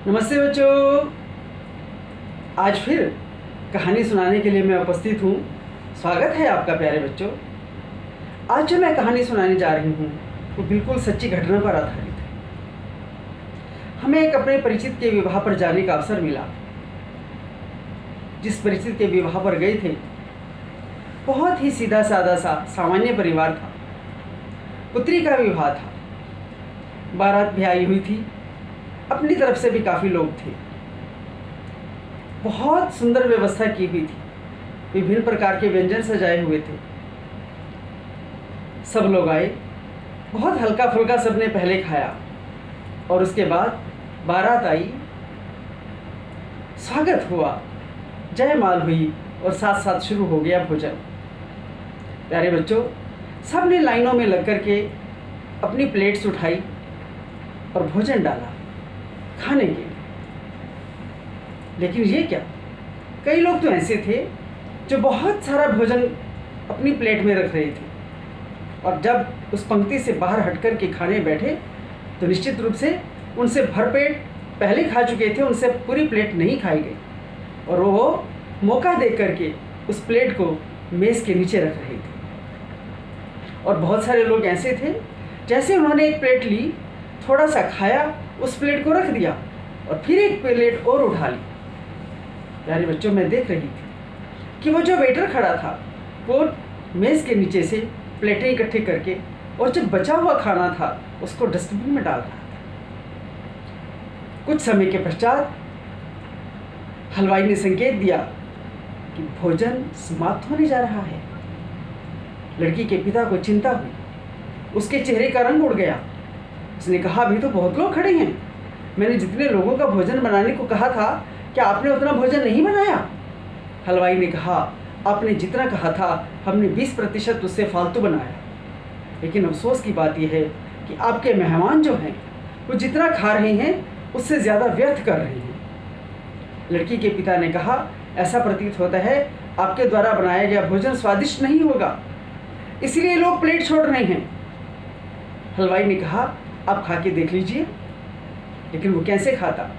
नमस्ते बच्चों। आज फिर कहानी सुनाने के लिए मैं उपस्थित हूँ। स्वागत है आपका प्यारे बच्चों। आज जो मैं कहानी सुनाने जा रही हूँ वो बिल्कुल सच्ची घटना पर आधारित है। हमें एक अपने परिचित के विवाह पर जाने का अवसर मिला। जिस परिचित के विवाह पर गए थे बहुत ही सीधा साधा सा सामान्य परिवार था। पुत्री का विवाह था, बारात भी आई हुई थी, अपनी तरफ से भी काफ़ी लोग थे। बहुत सुंदर व्यवस्था की हुई थी, विभिन्न प्रकार के व्यंजन सजाए हुए थे। सब लोग आए, बहुत हल्का फुल्का सबने पहले खाया और उसके बाद बारात आई, स्वागत हुआ, जयमाल हुई और साथ साथ शुरू हो गया भोजन। प्यारे बच्चों, सब ने लाइनों में लग कर के अपनी प्लेट्स उठाई और भोजन डाला खाने के लिए। लेकिन ये क्या, कई लोग तो ऐसे थे जो बहुत सारा भोजन अपनी प्लेट में रख रहे थे और जब उस पंक्ति से बाहर हट कर के खाने बैठे तो निश्चित रूप से उनसे भरपेट पहले खा चुके थे, उनसे पूरी प्लेट नहीं खाई गई और वो मौका देख करके उस प्लेट को मेज़ के नीचे रख रहे थे। और बहुत सारे लोग ऐसे थे जैसे उन्होंने एक प्लेट ली, थोड़ा सा खाया, उस प्लेट को रख दिया और फिर एक प्लेट और उठा ली। प्यारे बच्चों, मैं देख रही थी कि वो जो वेटर खड़ा था वो मेज़ के नीचे से प्लेटें इकट्ठे करके और जो बचा हुआ खाना था उसको डस्टबिन में डाल रहा था। कुछ समय के पश्चात हलवाई ने संकेत दिया कि भोजन समाप्त होने जा रहा है। लड़की के पिता को चिंता हुई, उसके चेहरे का रंग उड़ गया। उसने कहा, अभी तो बहुत लोग खड़े हैं, मैंने जितने लोगों का भोजन बनाने को कहा था क्या आपने उतना भोजन नहीं बनाया? हलवाई ने कहा, आपने जितना कहा था हमने 20% उससे फालतू बनाया। लेकिन अफसोस की बात यह है कि आपके मेहमान जो हैं वो जितना खा रहे हैं उससे ज़्यादा व्यर्थ कर रहे हैं। लड़की के पिता ने कहा, ऐसा प्रतीत होता है आपके द्वारा बनाया गया भोजन स्वादिष्ट नहीं होगा, इसलिए लोग प्लेट छोड़ रहे हैं। हलवाई ने कहा, आप खा के देख लीजिए। लेकिन वो कैसे खाता?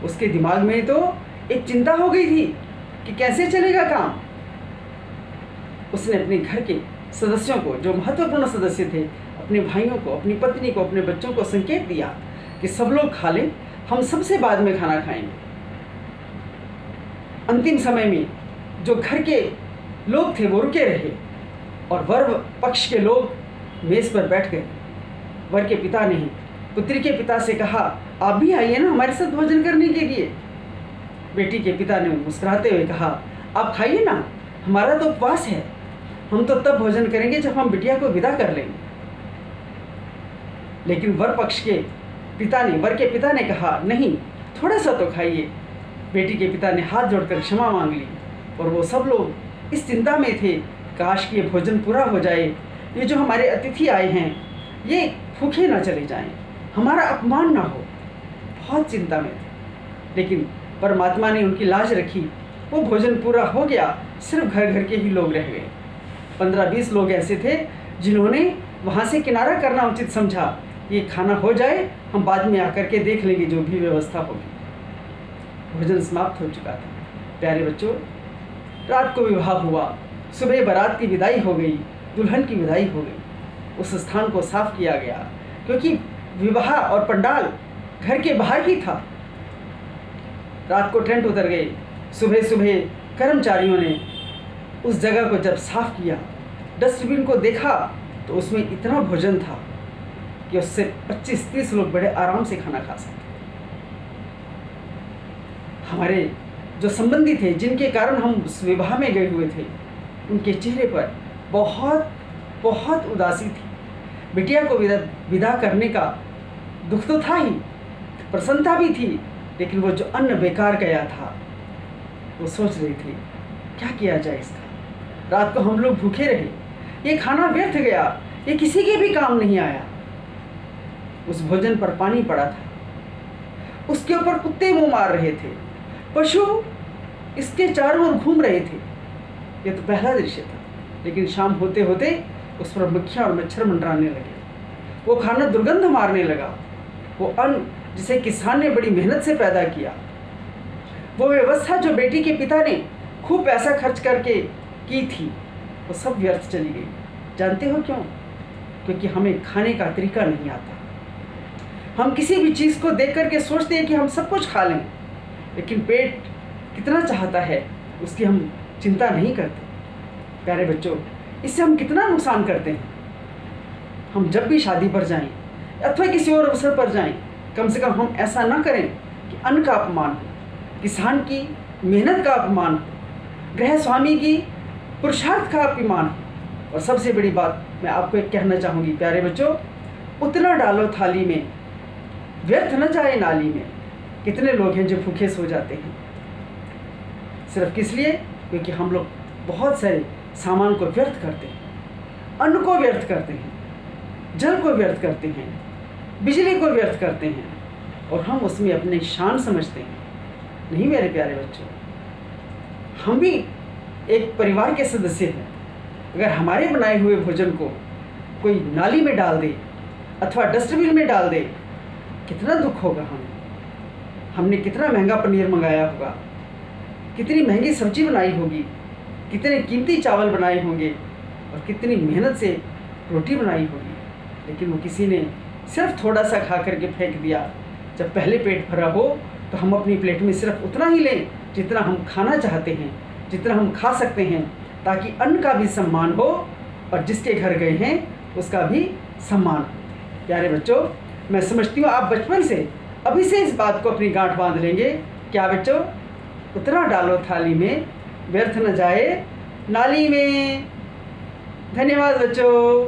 उसके दिमाग में तो एक चिंता हो गई थी कि कैसे चलेगा काम। उसने अपने घर के सदस्यों को, जो महत्वपूर्ण सदस्य थे, अपने भाइयों को, अपनी पत्नी को, अपने बच्चों को संकेत दिया कि सब लोग खा लें, हम सबसे बाद में खाना खाएंगे। अंतिम समय में जो घर के लोग थे वो रुके रहे और वर पक्ष के लोग मेज़ पर बैठ गए। वर के पिता ने पुत्री के पिता से कहा, आप भी आइए ना हमारे साथ भोजन करने के लिए। बेटी के पिता ने मुस्कुराते हुए कहा, आप खाइए ना, हमारा तो उपवास है, हम तो तब भोजन करेंगे जब हम बिटिया को विदा कर लेंगे। लेकिन वर के पिता ने कहा, नहीं, थोड़ा सा तो खाइए। बेटी के पिता ने हाथ जोड़कर क्षमा मांग ली और वो सब लोग इस चिंता में थे, काश कि ये भोजन पूरा हो जाए, ये जो हमारे अतिथि आए हैं ये भूखे ना चले जाएं, हमारा अपमान ना हो। बहुत चिंता में थे, लेकिन परमात्मा ने उनकी लाज रखी, वो भोजन पूरा हो गया। सिर्फ घर घर के ही लोग रह गए। 15-20 लोग ऐसे थे जिन्होंने वहाँ से किनारा करना उचित समझा, ये खाना हो जाए, हम बाद में आकर के देख लेंगे जो भी व्यवस्था होगी। भोजन समाप्त हो चुका था। प्यारे बच्चों, रात को विवाह हुआ, सुबह बारात की विदाई हो गई, दुल्हन की विदाई हो गई। उस स्थान को साफ किया गया क्योंकि विवाह और पंडाल घर के बाहर ही था। रात को टेंट उतर गए। सुबह सुबह कर्मचारियों ने उस जगह को जब साफ किया, डस्टबिन को देखा तो उसमें इतना भोजन था कि उससे 25-30 लोग बड़े आराम से खाना खा सकते। हमारे जो संबंधी थे, जिनके कारण हम उस विवाह में गए हुए थे, उनके चेहरे पर बहुत बहुत उदासी थी। बिटिया को विदा करने का दुख तो था ही, प्रसन्नता भी थी, लेकिन वो जो अन्न बेकार गया था वो सोच रही थी क्या किया जाए इसका। रात को हम लोग भूखे रहे, ये खाना व्यर्थ गया, ये किसी के भी काम नहीं आया। उस भोजन पर पानी पड़ा था, उसके ऊपर कुत्ते मुंह मार रहे थे, पशु इसके चारों ओर घूम रहे थे। ये तो पहला दृश्य था, लेकिन शाम होते होते उस पर मक्खियाँ और मच्छर मंडराने लगे। वो खाना दुर्गंध मारने लगा, वो अन्न जिसे किसान ने बड़ी मेहनत से पैदा किया, वो व्यवस्था जो बेटी के पिता ने खूब पैसा खर्च करके की थी, वो सब व्यर्थ चली गई। जानते हो क्यों? क्योंकि हमें खाने का तरीका नहीं आता। हम किसी भी चीज़ को देख करके सोचते हैं कि हम सब कुछ खा लें, लेकिन पेट कितना चाहता है उसकी हम चिंता नहीं करते। प्यारे बच्चों, इससे हम कितना नुकसान करते हैं। हम जब भी शादी पर जाएं अथवा किसी और अवसर पर जाएं, कम से कम हम ऐसा ना करें कि अन्न का अपमान हो, किसान की मेहनत का अपमान हो, गृह स्वामी की पुरुषार्थ का अपमान हो। और सबसे बड़ी बात मैं आपको एक कहना चाहूँगी प्यारे बच्चों, उतना डालो थाली में, व्यर्थ न जाए नाली में। कितने लोग हैं जो भूखे सो जाते हैं, सिर्फ किस लिए? क्योंकि हम लोग बहुत सारे सामान को व्यर्थ करते हैं, अन्न को व्यर्थ करते हैं, जल को व्यर्थ करते हैं, बिजली को व्यर्थ करते हैं, और हम उसमें अपनी शान समझते हैं। नहीं मेरे प्यारे बच्चों, हम भी एक परिवार के सदस्य हैं। अगर हमारे बनाए हुए भोजन को कोई नाली में डाल दे अथवा डस्टबिन में डाल दे, कितना दुख होगा हमें। हमने कितना महंगा पनीर मंगाया होगा, कितनी महंगी सब्जी बनाई होगी, कितने कीमती चावल बनाए होंगे और कितनी मेहनत से रोटी बनाई होगी, लेकिन वो किसी ने सिर्फ थोड़ा सा खा करके फेंक दिया। जब पहले पेट भरा हो तो हम अपनी प्लेट में सिर्फ उतना ही लें जितना हम खाना चाहते हैं, जितना हम खा सकते हैं, ताकि अन्न का भी सम्मान हो और जिसके घर गए हैं उसका भी सम्मान हो। प्यारे बच्चों, मैं समझती हूँ आप बचपन से अभी से इस बात को अपनी गांठ बांध लेंगे। क्या बच्चों? उतना डालो थाली में, व्यर्थ न जाए नाली में। धन्यवाद बच्चों।